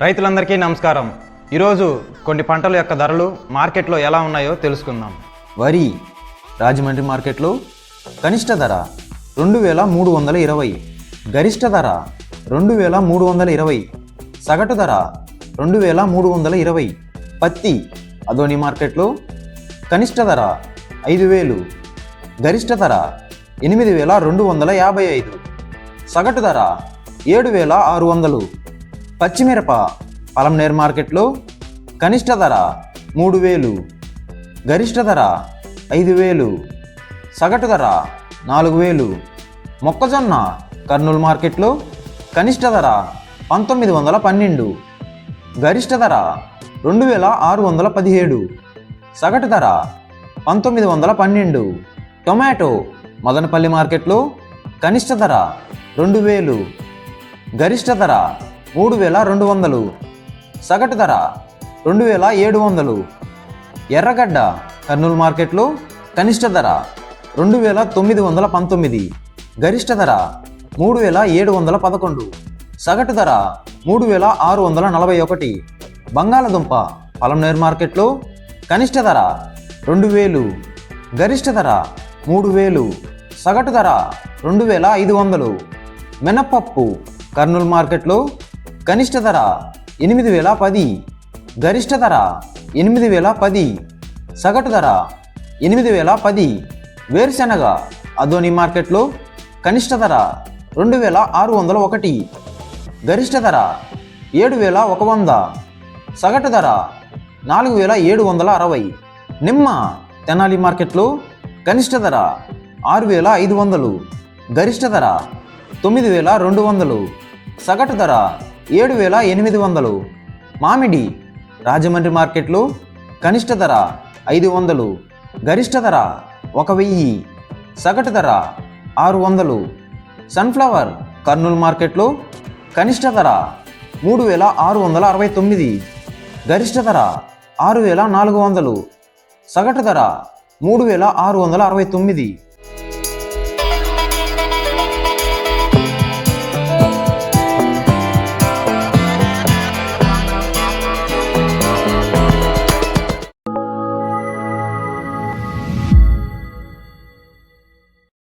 రైతులందరికీ నమస్కారం. ఈరోజు కొన్ని పంటల యొక్క ధరలు మార్కెట్లో ఎలా ఉన్నాయో తెలుసుకుందాం. వరి రాజమండ్రి మార్కెట్లో కనిష్ట ధర 2320, గరిష్ట ధర 2320, సగటు ధర 2320. పత్తి అదోని మార్కెట్లో కనిష్ట ధర 5000, గరిష్ట ధర 8255, సగటు ధర 7600. పచ్చిమిరప పలంనేర్ మార్కెట్లో కనిష్ట ధర 3000, గరిష్ట ధర 5000, సగటు ధర 4000. మొక్కజొన్న కర్నూలు మార్కెట్లో కనిష్ట ధర 1912, గరిష్ట ధర 2617, సగటు ధర 1912. టొమాటో మదనపల్లి మార్కెట్లో కనిష్ట ధర 2000, గరిష్ట ధర 3200, సగటు ధర 2700. ఎర్రగడ్డ కర్నూలు మార్కెట్లో కనిష్ట ధర 2919, గరిష్ట ధర 3711, సగటు ధర 3641. బంగాళదుంప పలంనేర్ మార్కెట్లో కనిష్ట ధర 2000, గరిష్ట ధర 3000, సగటు ధర 2500. మినపప్పు కర్నూలు మార్కెట్లో కనిష్ట ధర 8010, గరిష్ట ధర 8010, సగటు ధర 8010. వేరుశెనగ అదోని మార్కెట్లో కనిష్ట ధర 2601, గరిష్ట ధర 7100, సగటు ధర 4760. నిమ్మ తెనాలి మార్కెట్లో కనిష్ట ధర 6500, గరిష్ట ధర 9200, సగటు ధర 7800. మామిడి రాజమండ్రి మార్కెట్లో కనిష్ట ధర 500, గరిష్ట ధర 1000, సగటు ధర 600. సన్ఫ్లవర్ కర్నూలు మార్కెట్లో కనిష్ట ధర 3669, గరిష్ట ధర 6400, సగటు ధర 3669.